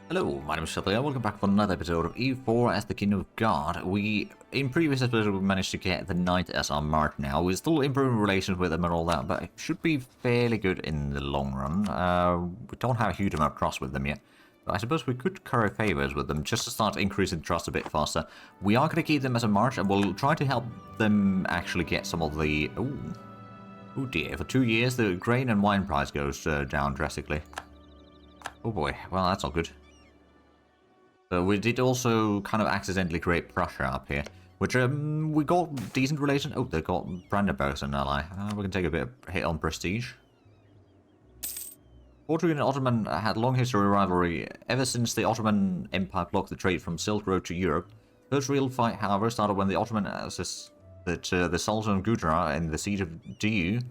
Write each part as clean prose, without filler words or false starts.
Hello, my name is Zhatelier. Welcome back for another episode of EU4 as the Kingdom of God. In previous episodes, we managed to get the Knight as our mark now. We're still improving relations with them and all that, but it should be fairly good in the long run. We don't have a huge amount of trust with them yet. But I suppose we could curry favors with them just to start increasing trust a bit faster. We are going to keep them as a march, and we'll try to help them actually get some of the... Oh dear, for 2 years the grain and wine price goes down drastically. Oh boy, well that's not good. But we did also kind of accidentally create Prussia up here, which we got decent relations. Oh, they got Brandenburg as an ally. We can take a bit of hit on prestige. Portugal and Ottoman had long history of rivalry ever since the Ottoman Empire blocked the trade from Silk Road to Europe. First real fight, however, started when the Ottoman assisted the Sultan of Gujarat in the siege of Diu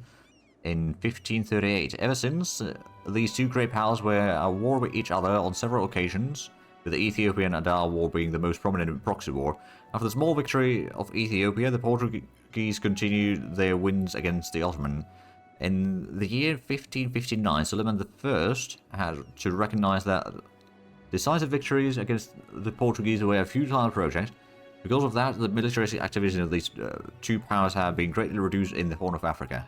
in 1538. Ever since, these two great powers were at war with each other on several occasions, with the Ethiopian-Adal War being the most prominent proxy war. After the small victory of Ethiopia, the Portuguese continued their wins against the Ottoman. In the year 1559, Suleiman I had to recognize that decisive victories against the Portuguese were a futile project. Because of that, the military activities of these two powers have been greatly reduced in the Horn of Africa.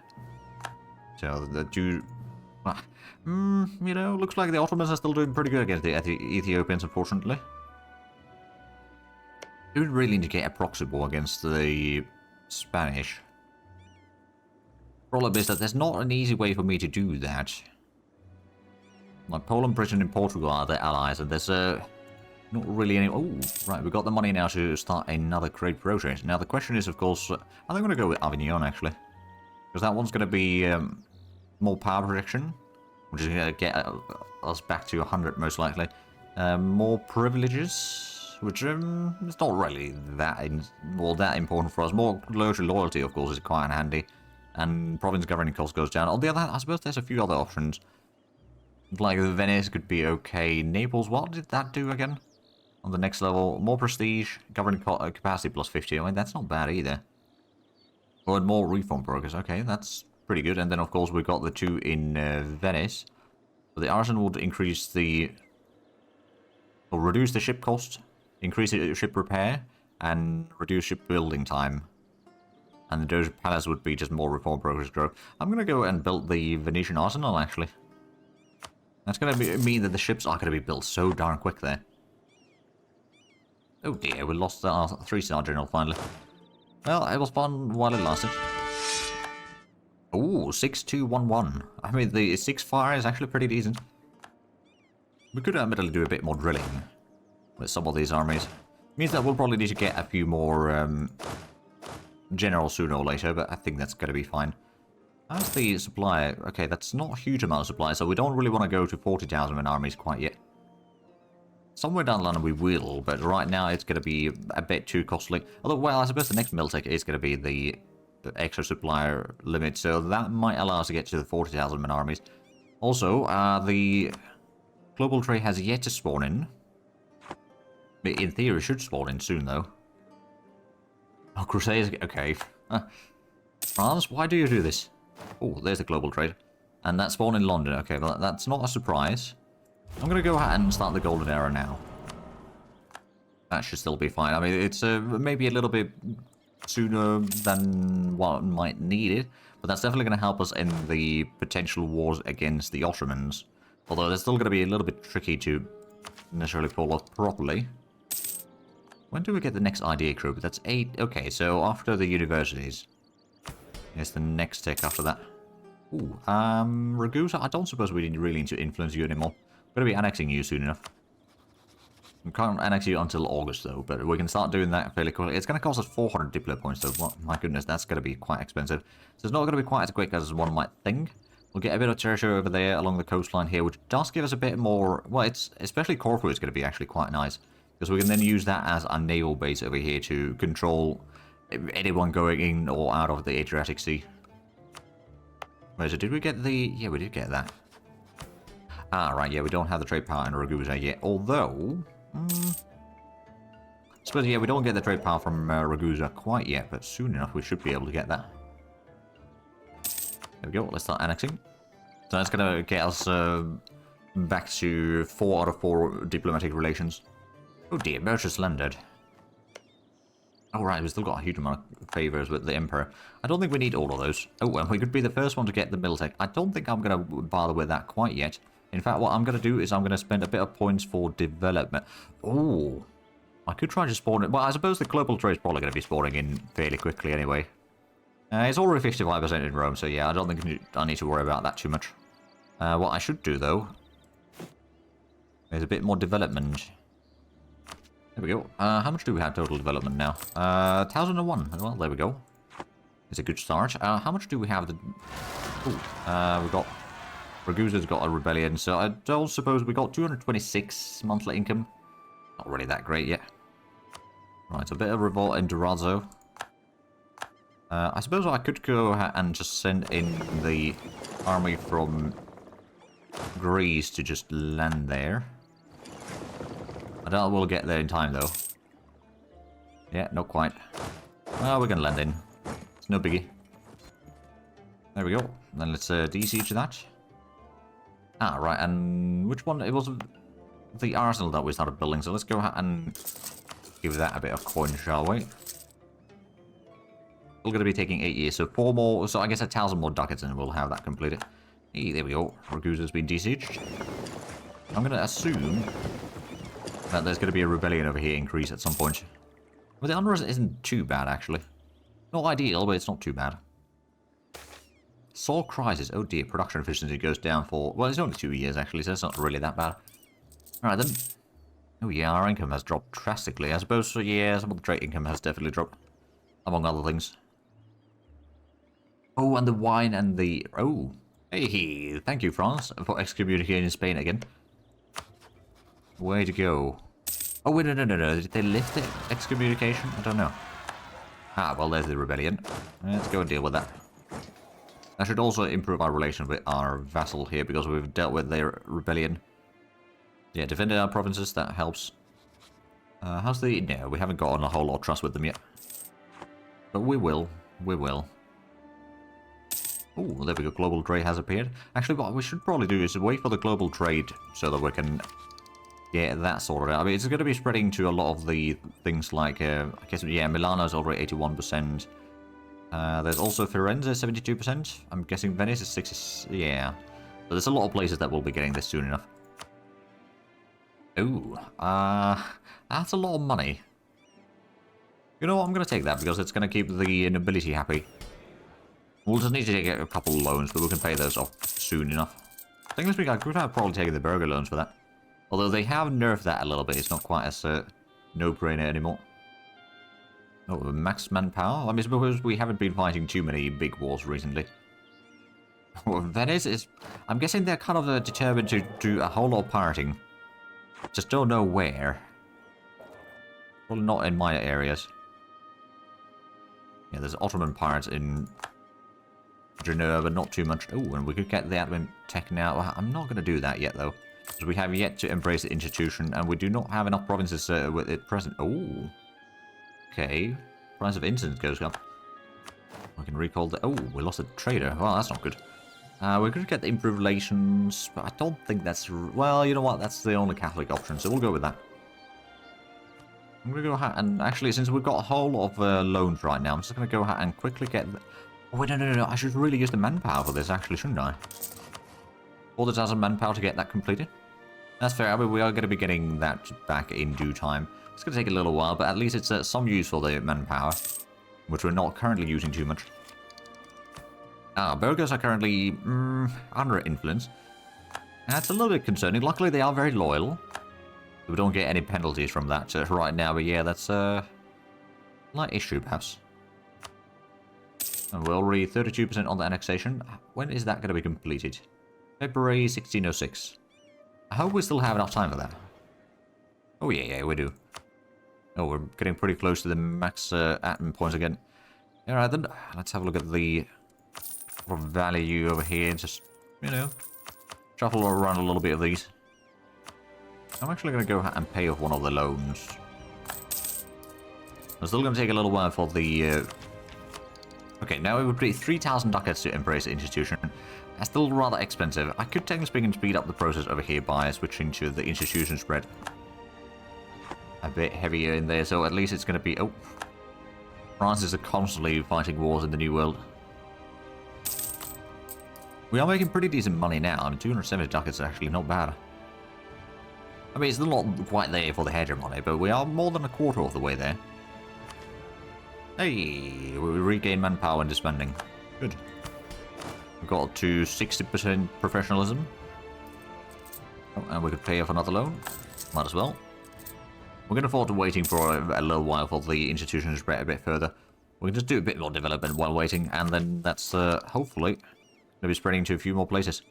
So the two... you know, looks like the Ottomans are still doing pretty good against the Ethiopians, unfortunately. We would really need to get a proxy war against the Spanish. Problem is that there's not an easy way for me to do that. Like Poland, Britain, and Portugal are the allies, and there's not really any... Oh, right, we've got the money now to start another great project. Now the question is, of course, I'm going to go with Avignon, actually. Because that one's going to be more power projection, which is going to get us back to 100 most likely. More privileges, which is not really that important for us. More loyalty, of course, is quite handy. And province governing cost goes down. On the other hand, I suppose there's a few other options. Like Venice could be okay. Naples, what did that do again? On the next level, more prestige, governing capacity plus 50. I mean, that's not bad either. Or more reform progress. Okay, that's pretty good. And then, of course, we've got the two in Venice. But the arsenal would increase the... or reduce the ship cost, increase the ship repair, and reduce ship building time. And the Doge Palace would be just more reform progress growth. I'm going to go and build the Venetian arsenal, actually. That's going to mean that the ships are going to be built so darn quick there. Oh dear, we lost our 3-star general finally. Well, it was fun while it lasted. Ooh, 6211. I mean, the 6 fire is actually pretty decent. We could admittedly do a bit more drilling with some of these armies. Means that we'll probably need to get a few more generals sooner or later, but I think that's going to be fine. How's the supply? Okay, that's not a huge amount of supply, so we don't really want to go to 40,000 in armies quite yet. Somewhere down the line we will, but right now it's going to be a bit too costly. Although, well, I suppose the next Miltech is going to be the extra supplier limit, so that might allow us to get to the 40,000 man armies. Also, the global trade has yet to spawn in. In theory, it should spawn in soon, though. Oh, Crusades, okay. France, why do you do this? Oh, there's the global trade. And that spawned in London. Okay, well, that's not a surprise. I'm going to go ahead and start the golden era now. That should still be fine. I mean, it's maybe a little bit sooner than what might need it, but that's definitely going to help us in the potential wars against the Ottomans. Although they're still going to be a little bit tricky to necessarily pull off properly. When do we get the next idea group? That's 8. Okay, so after the universities. Here's the next tech after that. Ooh, Ragusa, I don't suppose we really need to influence you anymore. We're going to be annexing you soon enough. We can't annex you until August, though, but we can start doing that fairly quickly. It's going to cost us 400 diplo points, though. Well, my goodness, that's going to be quite expensive. So it's not going to be quite as quick as one might think. We'll get a bit of territory over there along the coastline here, which does give us a bit more... Well, it's especially Corfu is going to be actually quite nice. Because we can then use that as our naval base over here to control anyone going in or out of the Adriatic Sea. Where is it? Did we get the... Yeah, we did get that. Ah, right, yeah, we don't have the trade power in Ragusa yet. Although... I suppose, yeah, we don't get the trade power from Ragusa quite yet, but soon enough we should be able to get that. There we go, let's start annexing. So that's going to get us back to 4 out of 4 diplomatic relations. Oh dear, Merchants landed. Alright, we still got a huge amount of favours with the Emperor. I don't think we need all of those. Oh, and we could be the first one to get the Militech. I don't think I'm going to bother with that quite yet. In fact, what I'm going to do is I'm going to spend a bit of points for development. Oh, I could try to spawn it. Well, I suppose the global trade is probably going to be spawning in fairly quickly anyway. It's already 55% in Rome, so yeah, I don't think I need to worry about that too much. What I should do, though, is a bit more development. There we go. How much do we have total development now? 1,001. Well, there we go. It's a good start. How much do we have? We've got... Ragusa's got a rebellion, so I don't suppose we got 226 monthly income. Not really that great yet. Right, a bit of revolt in Durazzo. I suppose I could go and just send in the army from Greece to just land there. I doubt we'll get there in time, though. Yeah, not quite. Well, we're going to land in. It's no biggie. There we go. Then let's de-siege that. Ah, right, and which one? It was the arsenal that we started building, so let's go and give that a bit of coin, shall we? Still going to be taking 8 years, so 4 more, so I guess 1,000 more ducats and we'll have that completed. Hey, there we go. Ragusa's been de-sieged. I'm going to assume that there's going to be a rebellion over here in Greece at some point. But the unrest isn't too bad, actually. Not ideal, but it's not too bad. Sore crisis. Oh dear, production efficiency goes down for... Well, it's only 2 years, actually, so it's not really that bad. Alright, then. Oh yeah, our income has dropped drastically. I suppose, so yeah, some of the trade income has definitely dropped. Among other things. Oh, and the wine and the... Oh. Hey, thank you, France, for excommunicating Spain again. Way to go. Oh, wait, no. Did they lift the excommunication? I don't know. Ah, well, there's the rebellion. Let's go and deal with that. That should also improve our relation with our vassal here, because we've dealt with their rebellion. Yeah, defended our provinces, that helps. How's the... No, we haven't gotten a whole lot of trust with them yet. But we will. We will. Oh, there we go. Global trade has appeared. Actually, what we should probably do is wait for the global trade so that we can get that sorted out. I mean, it's going to be spreading to a lot of the things like, I guess, yeah, Milano's already 81%. There's also Firenze, 72%. I'm guessing Venice is 60%. Yeah. But there's a lot of places that will be getting this soon enough. Ooh. That's a lot of money. You know what? I'm going to take that because it's going to keep the nobility happy. We'll just need to take a couple of loans, but we can pay those off soon enough. I think this week I could have probably taken the burger loans for that. Although they have nerfed that a little bit. It's not quite as no-brainer anymore. Oh, max manpower? I mean, suppose we haven't been fighting too many big wars recently. Well, Venice is... I'm guessing they're kind of determined to do a whole lot of pirating. Just don't know where. Well, not in my areas. Yeah, there's Ottoman pirates in Genoa, but not too much. Oh, and we could get the admin tech now. Well, I'm not going to do that yet, though. Because we have yet to embrace the institution, and we do not have enough provinces with it present. Oh. Okay. Price of incense goes up. We can recall the... Oh, we lost a trader. Well, that's not good. We could get the improved relations, but I don't think that's... Well, you know what? That's the only Catholic option, so we'll go with that. I'm going to go ahead and... Actually, since we've got a whole lot of loans right now, I'm just going to go ahead and quickly get... Oh, wait, no. I should really use the manpower for this, actually, shouldn't I? 4,000 manpower to get that completed. That's fair. I mean, we are going to be getting that back in due time. It's going to take a little while, but at least it's some use for the manpower, which we're not currently using too much. Burghers are currently under influence. That's a little bit concerning. Luckily, they are very loyal. We don't get any penalties from that right now, but yeah, that's a light issue, perhaps. And we're already 32% on the annexation. When is that going to be completed? February 1606. I hope we still have enough time for that. Oh, yeah, we do. Oh, we're getting pretty close to the max admin points again. Alright then, let's have a look at the value over here. Just, you know, shuffle around a little bit of these. I'm actually going to go and pay off one of the loans. I'm still going to take a little while for the... Okay, now it would be 3,000 ducats to embrace the institution. still rather expensive. I could technically speed up the process over here by switching to the institution spread. A bit heavier in there, so at least it's going to be... Oh, France is constantly fighting wars in the New World. We are making pretty decent money now. I mean, 270 ducats is actually not bad. I mean, it's still not quite there for the hegemony, but we are more than a quarter of the way there. Hey, we regain manpower and disbanding. Good. We got to 60% professionalism. Oh, and we could pay off another loan. Might as well. We're going to afford to waiting for a little while for the institution to spread a bit further. We can just do a bit more development while waiting, and then that's hopefully going to be spreading to a few more places.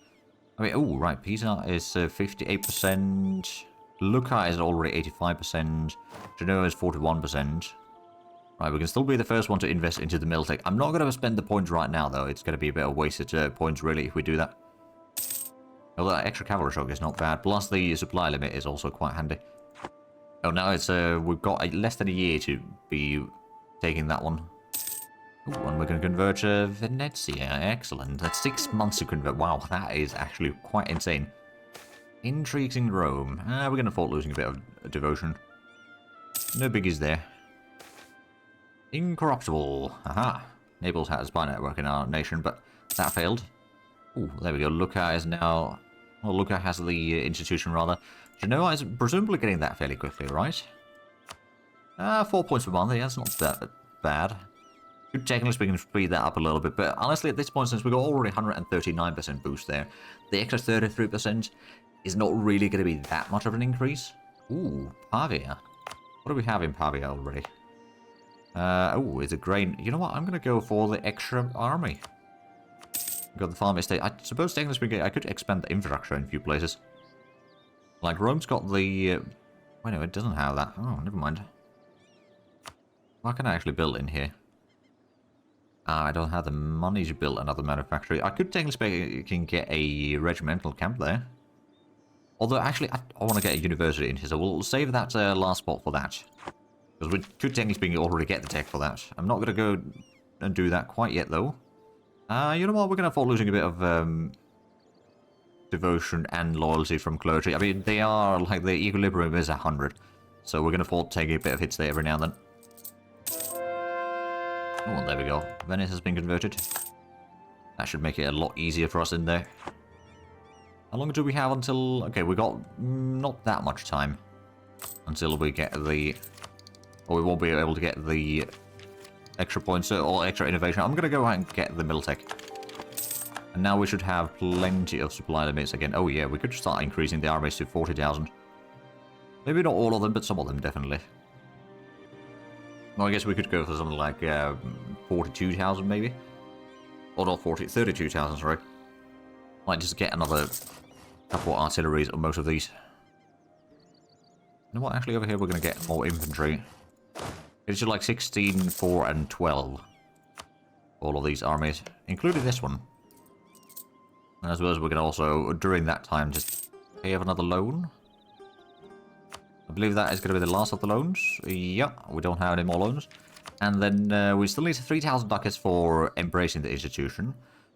I mean, oh, right, Pisa is 58%. Lucca is already 85%. Genoa is 41%. Right, we can still be the first one to invest into the mill tech. I'm not going to spend the points right now, though. It's going to be a bit of wasted points, really, if we do that. Although that extra cavalry shock is not bad. Plus, the supply limit is also quite handy. Oh, now it's we've got less than a year to be taking that one. Ooh, and we're going to convert Venezia. Excellent. That's 6 months to convert. Wow, that is actually quite insane. Intrigues in Rome. We're going to afford losing a bit of devotion. No biggies there. Incorruptible. Aha. Naples has a spy network in our nation, but that failed. Ooh, there we go. Lucca is now... Well, Lucca has the institution, rather. Genoa is presumably getting that fairly quickly, right? 4 points per month. Yeah, that's not that bad. Could technically speaking speed that up a little bit, but honestly, at this point, since we got already 139% boost there, the extra 33% is not really going to be that much of an increase. Ooh, Pavia. What do we have in Pavia already? Oh, it's a grain. You know what? I'm going to go for the extra army. Got the farm estate. I suppose technically speaking, I could expand the infrastructure in a few places. Like, Rome's got the... Wait, no, it doesn't have that. Oh, never mind. What can I actually build in here? I don't have the money to build another manufactory. I could technically speaking get a regimental camp there. Although, actually, I want to get a university in here, so we'll save that last spot for that. Because we could technically speaking already get the tech for that. I'm not going to go and do that quite yet, though. You know what? We're going to afford losing a bit of devotion and loyalty from clergy. I mean, they are, like, the equilibrium is 100. So we're going to afford taking a bit of hits there every now and then. Oh, there we go. Venice has been converted. That should make it a lot easier for us in there. How long do we have until... Okay, we got not that much time until we get the... Or we won't be able to get the extra points or extra innovation. I'm going to go ahead and get the mill tech. And now we should have plenty of supply limits again. Oh yeah, we could start increasing the armies to 40,000. Maybe not all of them, but some of them definitely. Well, I guess we could go for something like 42,000 maybe. Or not 40, 32,000, sorry. Might just get another couple of artilleries on most of these. You know what, actually over here we're going to get more infantry. It's just like 16, 4, and 12. All of these armies, including this one. And I suppose we can also, during that time, just pay off another loan. I believe that is going to be the last of the loans. Yeah, we don't have any more loans. And then we still need 3,000 ducats for embracing the institution.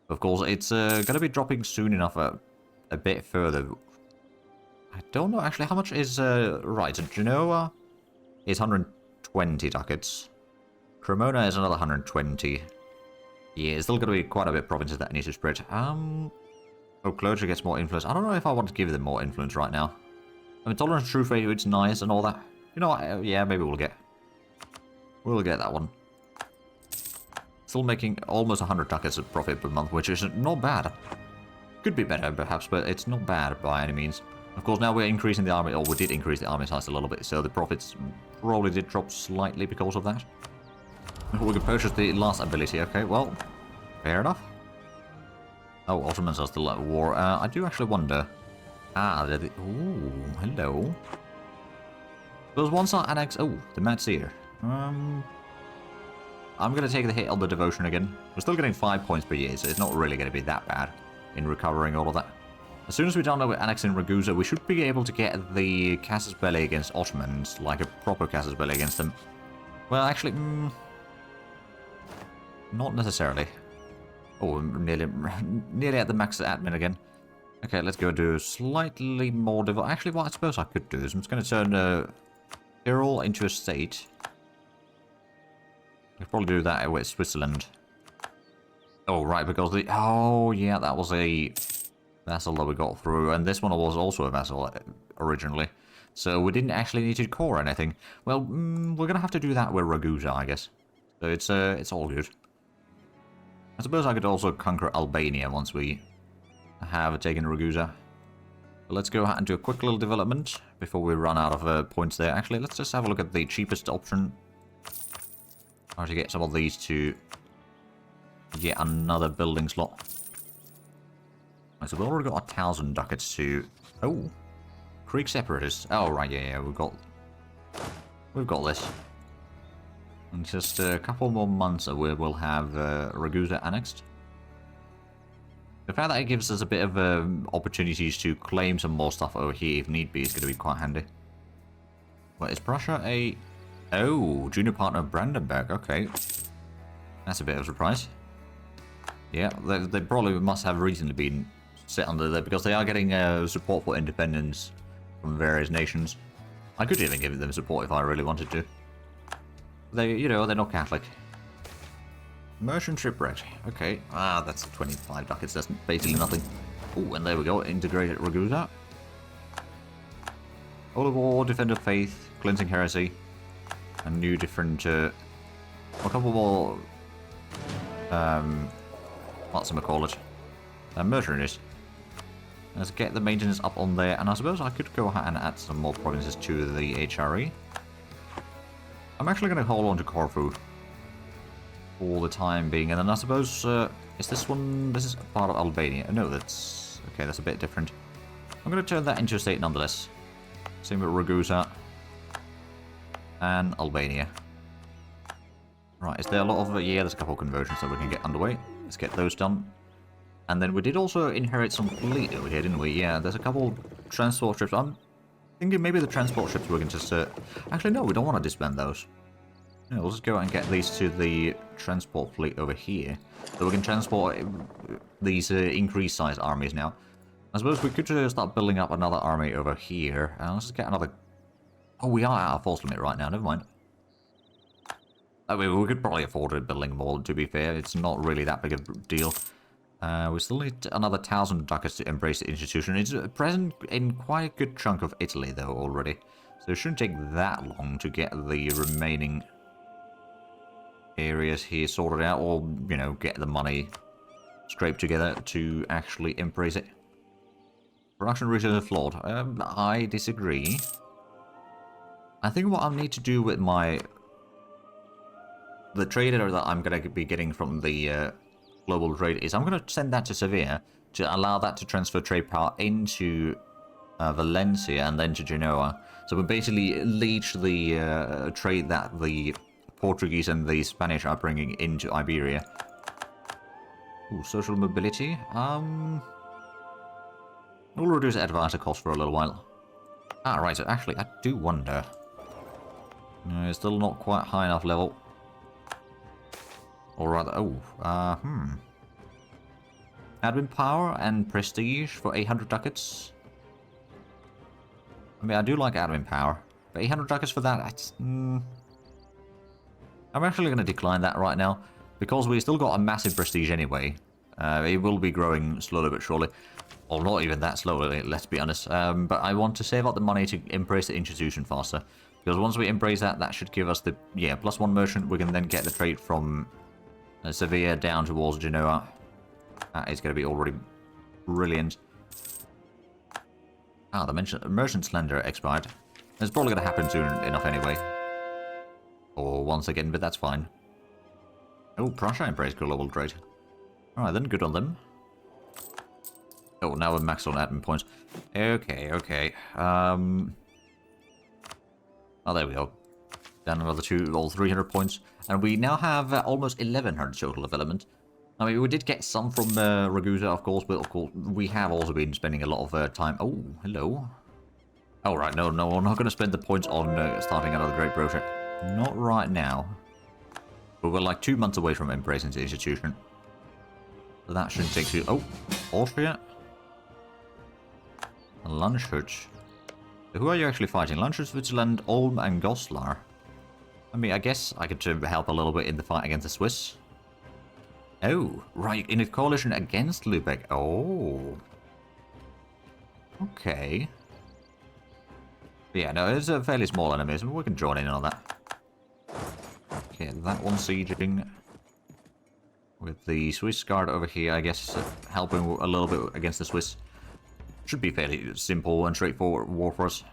Of course, it's going to be dropping soon enough a bit further. I don't know actually how much is... right, so Genoa is 120 ducats. Cremona is another 120. Yeah, it's still going to be quite a bit of provinces that need to spread. Oh, clergy gets more influence. I don't know if I want to give them more influence right now. I mean, tolerance true faith, it's nice and all that. You know what? Yeah, maybe we'll get that one. Still making almost 100 ducats of profit per month, which is not bad. Could be better, perhaps, but it's not bad by any means. Of course, now we're increasing the army, or we did increase the army size a little bit, so the profits probably did drop slightly because of that. We can purchase the last ability. Okay, well, fair enough. Oh, Ottomans are still at war. I do actually wonder... they're the... Ooh, hello. There's one side annex... Oh, the Matseer. I'm going to take the hit on the devotion again. We're still getting 5 points per year, so it's not really going to be that bad in recovering all of that. As soon as we're done with annexing Ragusa, we should be able to get the casus belli against Ottomans, like a proper casus belli against them. Well, actually, not necessarily. Oh, I'm nearly at the max admin again. Okay, let's go do slightly more Actually, what I suppose I could do is I'm just going to turn Tyrol into a state. I could probably do that with Switzerland. Oh, right, because the... Oh, yeah, that was a vassal that we got through. And this one was also a vassal originally. So we didn't actually need to core anything. Well, we're going to have to do that with Ragusa, I guess. So it's all good. I suppose I could also conquer Albania once we have taken Ragusa. But let's go ahead and do a quick little development before we run out of points there. Actually, let's just have a look at the cheapest option. How to get some of these to get another building slot. Right, so we've already got 1,000 ducats to... Oh! Creek Separatists. Oh, right, yeah, we've got this. In just a couple more months we'll have Ragusa annexed. The fact that it gives us a bit of opportunities to claim some more stuff over here if need be is going to be quite handy. Well, is Prussia a... Oh, junior partner of Brandenburg, okay. That's a bit of a surprise. Yeah, they probably must have recently been set under there because they are getting support for independence from various nations. I could even give them support if I really wanted to. They, you know, they're not Catholic. Merchant shipwreck. Okay. Ah, that's 25 ducats. That's basically nothing. Oh, and there we go. Integrated Ragusa. Holy War, Defender of Faith, Cleansing Heresy. A new different... a couple more... what's it call it? Mercenaries. Let's get the maintenance up on there. And I suppose I could go ahead and add some more provinces to the HRE. I'm actually going to hold on to Corfu for the time being, and then I suppose, is this one, this is part of Albania? No, that's, okay, that's a bit different. I'm going to turn that into a state nonetheless. Same with Ragusa and Albania. Right, is there a lot of, yeah, there's a couple of conversions that we can get underway. Let's get those done. And then we did also inherit some fleet over here, didn't we? Yeah, there's a couple transport ships. I'm thinking maybe the transport ships we can just... Actually, no, we don't want to disband those. No, we'll just go and get these to the transport fleet over here. So we can transport these increased size armies now. I suppose we could start building up another army over here. Let's just get another... Oh, we are at our force limit right now, never mind. I mean, we could probably afford building more, to be fair. It's not really that big a deal. We still need another 1,000 ducats to embrace the institution. It's present in quite a good chunk of Italy, though, already. So it shouldn't take that long to get the remaining areas here sorted out, or, you know, get the money scraped together to actually embrace it. Production research is flawed. I disagree. I think what I need to do with the trader that I'm going to be getting from the global trade is I'm going to send that to Sevilla to allow that to transfer trade power into Valencia and then to Genoa. So we basically leech the trade that the Portuguese and the Spanish are bringing into Iberia. Ooh, social mobility. We'll reduce advisor cost for a little while. Ah, right, so actually, I do wonder. No, it's still not quite high enough level. Or rather, admin power and prestige for 800 ducats. I mean, I do like admin power, but 800 ducats for that, that's... I'm actually going to decline that right now, because we still got a massive prestige anyway. It will be growing slowly but surely. Or not even that slowly, let's be honest. But I want to save up the money to embrace the institution faster. Because once we embrace that, that should give us the, +1 merchant. We can then get the trade from Sevilla down towards Genoa. That is going to be already brilliant. Ah, the merchant slender expired. It's probably going to happen soon enough anyway. Or once again, but that's fine. Oh, Prussia embraced global trade. Alright then, good on them. Oh, now we're maxed on admin points. Okay, okay. Oh, there we go. Down another 300 points. And we now have almost 1,100 total development. I mean, we did get some from Ragusa, of course, but of course, we have also been spending a lot of time... Oh, hello. Oh, right, no, we're not going to spend the points on starting another Great Project. Not right now. But we're like 2 months away from embracing the institution. So that shouldn't take you... Oh, Austria. Landshut. So who are you actually fighting? Landshut, Switzerland, Ulm, and Goslar. I mean, I guess I could help a little bit in the fight against the Swiss. Oh, right, in a coalition against Lübeck. Oh. Okay. But yeah, no, it's a fairly small enemy, so we can join in on that. Okay, that one sieging. With the Swiss guard over here, I guess, helping a little bit against the Swiss. Should be fairly simple and straightforward war for us.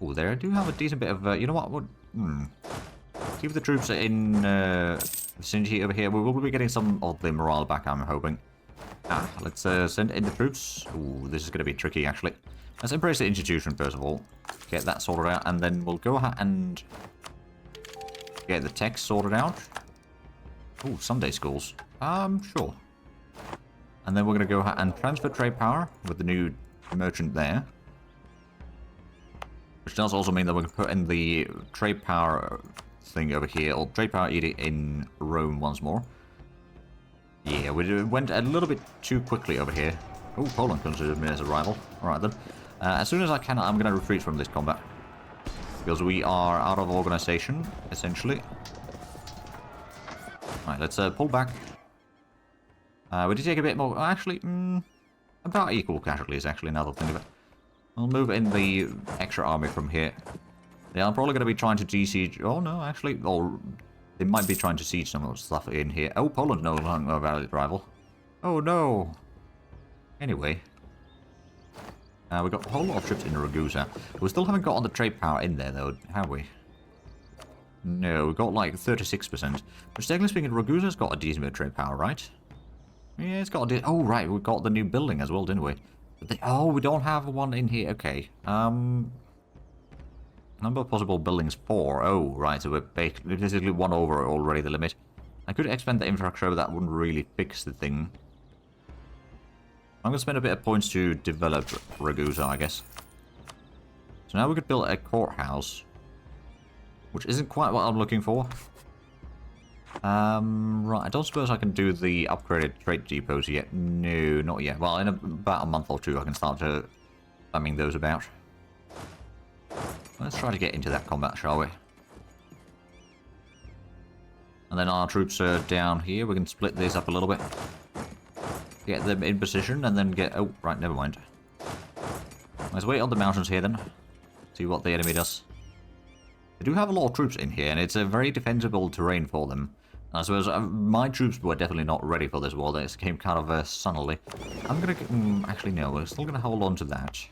Oh, there I do have a decent bit of... you know what? Keep the troops in vicinity over here. We will be getting some of the morale back, I'm hoping. Let's send in the troops. Ooh, this is going to be tricky, actually. Let's embrace the institution, first of all. Get that sorted out, and then we'll go ahead and get the text sorted out. Ooh, Sunday schools. Sure. And then we're going to go ahead and transfer trade power with the new merchant there. Which does also mean that we're going to put in the trade power thing over here, or trade power edict in Rome once more. Yeah, we went a little bit too quickly over here. Oh, Poland considers me as a rival. Alright then. As soon as I can, I'm going to retreat from this combat. Because we are out of organization, essentially. Alright, let's pull back. We did take a bit more... Actually, about equal casualties, actually, now that I think of it. We'll move in the extra army from here. They are probably going to be trying to de-siege... Oh, no, actually... Or they might be trying to siege some of the stuff in here. Oh, Poland no longer a valid rival. Oh, no. Anyway. We've got a whole lot of troops in Ragusa. We still haven't got on the trade power in there, though, have we? No, we've got like 36%. Which, technically speaking, Ragusa's got a decent bit of trade power, right? Yeah, it's got a... Oh, right, we got the new building as well, didn't we? Oh, we don't have one in here. Okay. Number of possible buildings, 4. Oh, right, so we're basically 1 over already the limit. I could expand the infrastructure, but that wouldn't really fix the thing. I'm going to spend a bit of points to develop Ragusa, I guess. So now we could build a courthouse. Which isn't quite what I'm looking for. Right, I don't suppose I can do the upgraded trade depots yet. No, not yet. Well, in about a month or two I can start to spamming those about. Let's try to get into that combat, shall we? And then our troops are down here. We can split this up a little bit. Get them in position and then get... Oh, right, never mind. Let's wait on the mountains here then. See what the enemy does. They do have a lot of troops in here, and it's a very defensible terrain for them. I suppose my troops were definitely not ready for this war. This came kind of sunnily. I'm going to... actually, no, we're still going to hold on to that.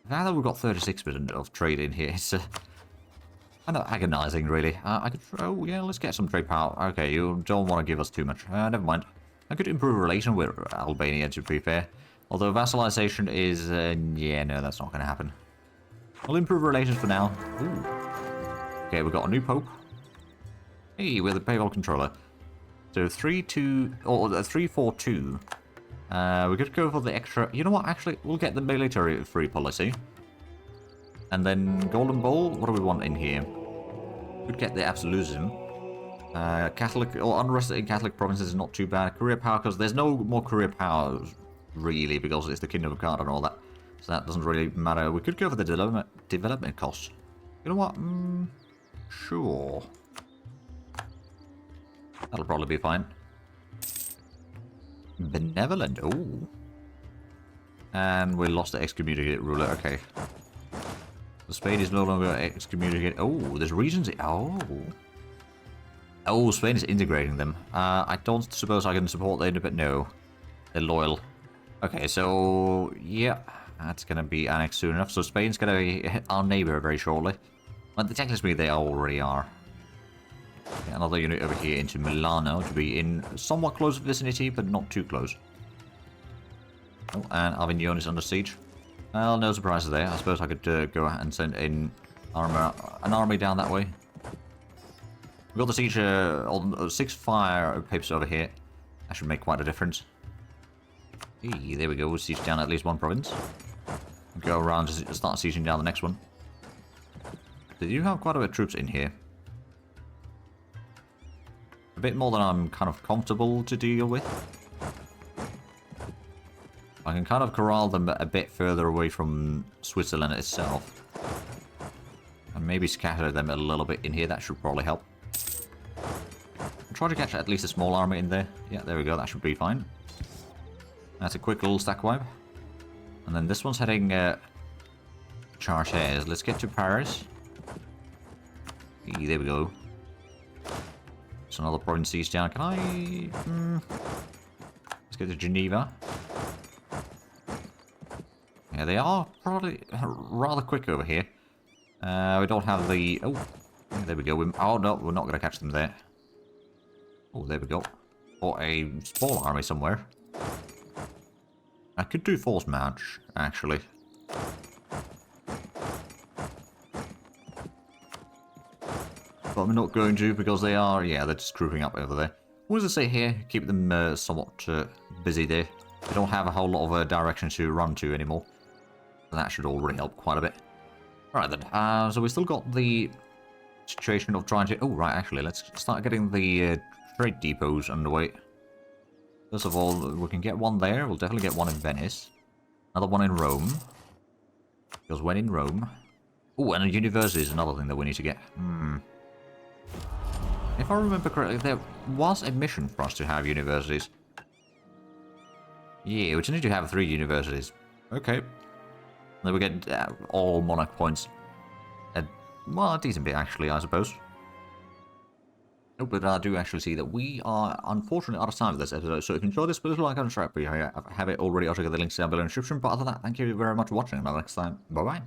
Now that we've got 36% of trade in here, it's kind of agonizing, really. I could... Oh, yeah, let's get some trade power. Okay, you don't want to give us too much. Never mind. I could improve relation with Albania, to be fair. Although vassalization is... yeah, no, that's not going to happen. I'll improve relations for now. Ooh. Okay, we've got a new pope. Hey, we're the Papal controller. So 3-2... or 3-4-2. We could go for the extra... You know what, actually, we'll get the military-free policy. And then Golden Bowl, what do we want in here? Could get the absolutism. Catholic... or unrest in Catholic provinces is not too bad. Career power, because there's no more career power, really, because it's the Kingdom of God and all that. So that doesn't really matter. We could go for the development costs. You know what? Sure. That'll probably be fine. Benevolent. Ooh. And we lost the excommunicated ruler. Okay. So Spain is no longer excommunicated. Oh, there's regions. Oh. Oh, Spain is integrating them. I don't suppose I can support them, but no. They're loyal. Okay, so... yeah. That's going to be annexed soon enough. So Spain's going to be our neighbor very shortly. Well, technically they already are. Okay, another unit over here into Milano to be in somewhat close vicinity, but not too close. Oh, and Avignon is under siege. Well, no surprises there. I suppose I could go and send in an army down that way. We've got the siege on 6 fire pips over here. That should make quite a difference. Hey, there we go. We'll siege down at least one province. Go around to start sieging down the next one. Did you have quite a bit of troops in here? bit more than I'm kind of comfortable to deal with. I can kind of corral them a bit further away from Switzerland itself. And maybe scatter them a little bit in here. That should probably help. I'll try to catch at least a small army in there. Yeah, there we go. That should be fine. That's a quick little stack wipe. And then this one's heading charge hairs. Let's get to Paris. There we go. It's another provinces down. Can I... Let's get to Geneva. Yeah, they are probably rather quick over here. We don't have the... Oh, yeah, there we go. Oh, no, we're not going to catch them there. Oh, there we go. Or a small army somewhere. I could do force march, actually. But I'm not going to because they are... Yeah, they're just grouping up over there. What does it say here? Keep them somewhat busy there. They don't have a whole lot of direction to run to anymore. That should already help quite a bit. Alright then, so we still got the situation of trying to... Oh, right, actually, let's start getting the trade depots underway. First of all, we can get one there. We'll definitely get one in Venice. Another one in Rome. Because when in Rome... Oh, and a university is another thing that we need to get. If I remember correctly, there was a mission for us to have universities. Yeah, we just need to have 3 universities. Okay. Then we get all monarch points. Well, a decent bit, actually, I suppose. Oh, but I do actually see that we are, unfortunately, out of time for this episode. So if you enjoyed this, please like and subscribe. I have it already. I'll check the links down below in the description. But other than that, thank you very much for watching. Until next time, bye-bye.